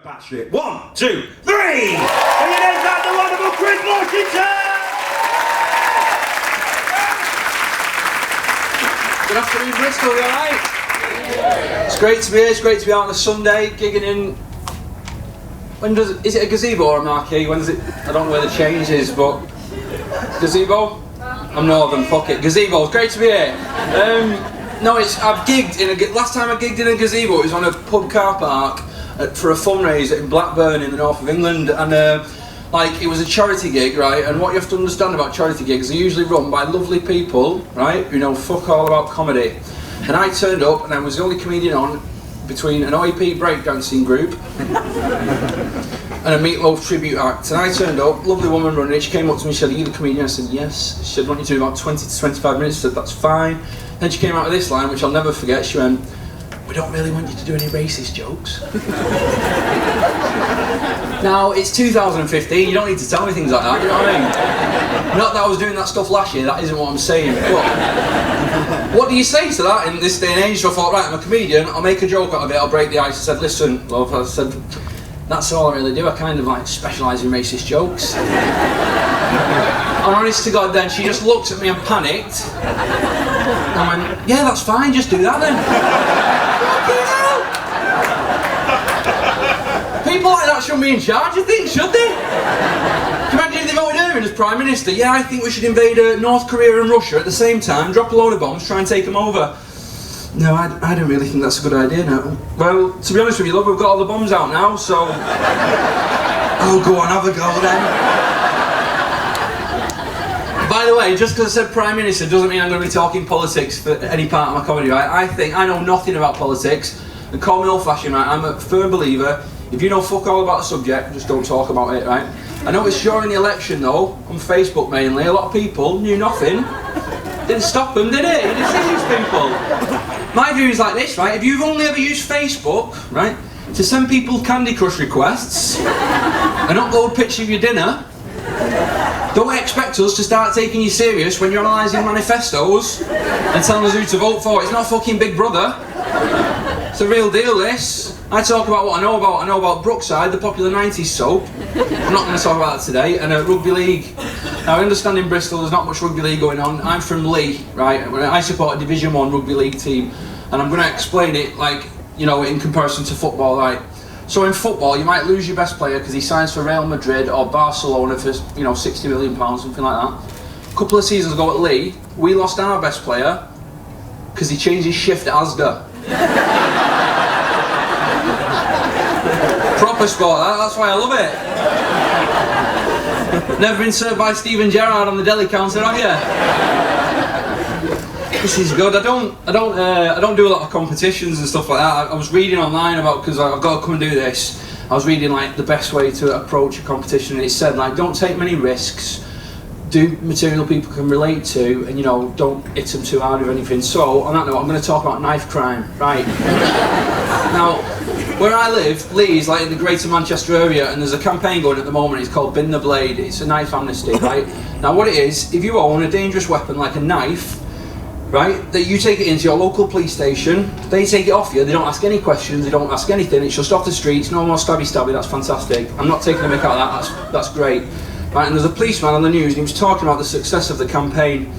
Battery. 1, 2, 3! And you know that the wonderful Chris Washington! Good afternoon, Bristol, you alright? It's great to be here, it's great to be out on a Sunday, gigging in. Is it a gazebo or a marquee? When does it? I don't know where the change is, but. Gazebo? I'm northern, fuck it. Gazebo, it's great to be here. No, I've gigged in last time I gigged in a gazebo, it was on a pub car park for a fundraiser in Blackburn in the north of England, and it was a charity gig, right? And what you have to understand about charity gigs, they're usually run by lovely people, right, who know fuck all about comedy. And I turned up and I was the only comedian on between an OEP breakdancing group and a Meatloaf tribute act. And I turned up, lovely woman running it, she came up to me, she said, "Are you the comedian?" I said, "Yes." She said, "I want you to do about 20 to 25 minutes." I said, "That's fine." Then she came out with this line, which I'll never forget. She went, "We don't really want you to do any racist jokes." Now, it's 2015, you don't need to tell me things like that, you know what I mean? Not that I was doing that stuff last year, that isn't what I'm saying. But what do you say to that in this day and age? So I thought, right, I'm a comedian, I'll make a joke out of it, I'll break the ice. I said, "Listen, love," I said, "that's all I really do, I kind of specialise in racist jokes." And honest to God, then she just looked at me and panicked. And I went, "Yeah, that's fine, just do that then." People like that shouldn't be in charge, you think, should they? Can you imagine if they voted her in as Prime Minister? "Yeah, I think we should invade North Korea and Russia at the same time, drop a load of bombs, try and take them over." No, I don't really think that's a good idea now. Well, to be honest with you, love, we've got all the bombs out now, so... Oh, go on, have a go then. By the way, just because I said Prime Minister doesn't mean I'm going to be talking politics for any part of my comedy, right? I think I know nothing about politics, and call me old-fashioned, right? I'm a firm believer, if you know fuck all about a subject, just don't talk about it, right? I noticed during the election though, on Facebook mainly, a lot of people knew nothing. Didn't stop them, did it? You didn't see these people. My view is like this, right? If you've only ever used Facebook, right, to send people Candy Crush requests and upload pictures of your dinner, don't expect us to start taking you serious when you're analysing manifestos and telling us who to vote for. It's not fucking Big Brother. It's a real deal, this. I talk about what I know about. I know about Brookside, the popular 90s soap. I'm not going to talk about that today. And rugby league. Now, I understand in Bristol there's not much rugby league going on. I'm from Leigh, right? I support a Division 1 rugby league team. And I'm going to explain it, in comparison to football, right? So in football, you might lose your best player because he signs for Real Madrid or Barcelona for, £60 million, something like that. A couple of seasons ago at Leigh, we lost our best player because he changed his shift at Asda. Proper sport, that's why I love it. Never been served by Steven Gerrard on the deli counter, have you? This is good. I don't do a lot of competitions and stuff like that. I was reading online because I've got to come and do this. I was reading the best way to approach a competition, and it said don't take many risks, do material people can relate to, and don't hit them too hard with anything. So on that note, I'm going to talk about knife crime, right? Now, where I live, Leigh is in the Greater Manchester area, and there's a campaign going at the moment. It's called Bin the Blade. It's a knife amnesty, right? Now, what it is, if you own a dangerous weapon like a knife, right, that you take it into your local police station, they take it off you, they don't ask any questions, they don't ask anything, it's just off the streets, no more stabby, that's fantastic. I'm not taking a mick out of that, that's great. Right, and there's a policeman on the news, and he was talking about the success of the campaign,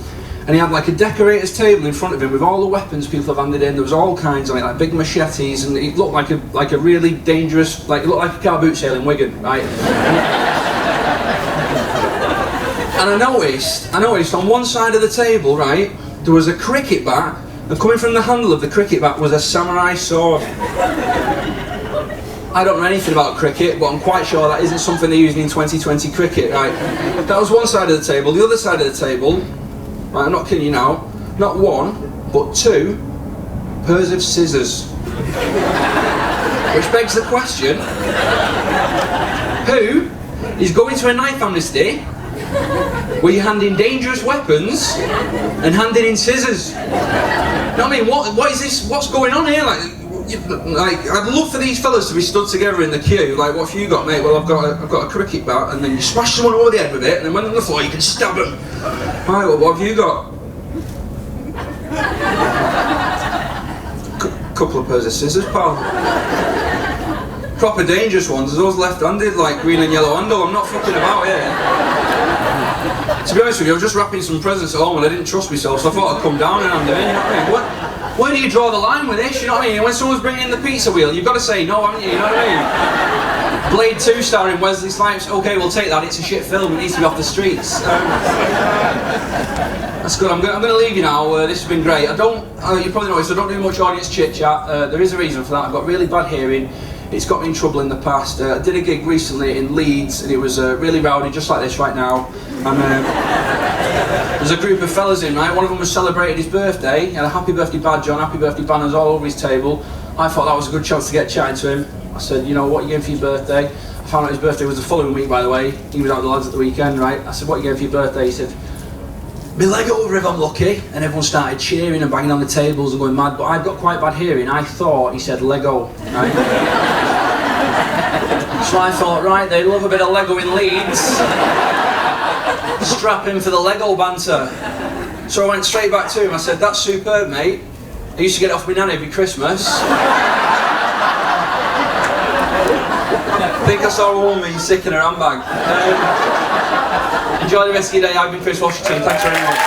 and he had a decorator's table in front of him with all the weapons people have handed in. There was all kinds on it, big machetes, and it looked like a really dangerous, it looked like a car boot sale in Wigan, right? And I noticed on one side of the table, right, there was a cricket bat, and coming from the handle of the cricket bat was a samurai sword. I don't know anything about cricket, but I'm quite sure that isn't something they're using in 2020 cricket, right? That was one side of the table. The other side of the table, right, I'm not kidding you now, not one, but 2 pairs of scissors. Which begs the question, who is going to a knife amnesty where you're handing dangerous weapons and handing in scissors? You know what I mean? What is this? What's going on here? I'd love for these fellas to be stood together in the queue. What have you got, mate? Well, I've got a cricket bat, and then you smash someone over the head with it, and then when they're on the floor, you can stab them. Right, well, what have you got? Couple of pairs of scissors, pal. proper dangerous ones are those left-handed, like green and yellow handle. I'm not fucking about here. To be honest with you, I was just wrapping some presents at home and I didn't trust myself, so I thought I'd come down and hand them in, you know what I mean? Where do you draw the line with this, you know what I mean? When someone's bringing in the pizza wheel, you've got to say no, haven't you, you know what I mean? Blade 2 starring Wesley Snipes, okay, we'll take that, it's a shit film, it needs to be off the streets. That's good, I'm going to leave you now, this has been great. You probably noticed, I don't do much audience chit-chat, there is a reason for that. I've got really bad hearing, it's got me in trouble in the past. I did a gig recently in Leeds and it was really rowdy, just like this right now. And there's a group of fellas in, right? One of them was celebrating his birthday, he had a happy birthday badge on, happy birthday banners all over his table. I thought that was a good chance to get chatting to him. I said, you know, what are you getting for your birthday? I found out his birthday was the following week, by the way. He was out with the lads at the weekend, right? I said, what are you getting for your birthday? He said, my Lego over if I'm lucky. And everyone started cheering and banging on the tables and going mad, but I've got quite bad hearing. I thought he said Lego, right? So I thought, right, they love a bit of Lego in Leeds. Strap in for the Lego banter. So I went straight back to him, I said, that's superb, mate. I used to get it off my nan every Christmas. I think I saw a woman sick in her handbag. Enjoy the rest of your day. I've been Chris Washington. Thanks very much.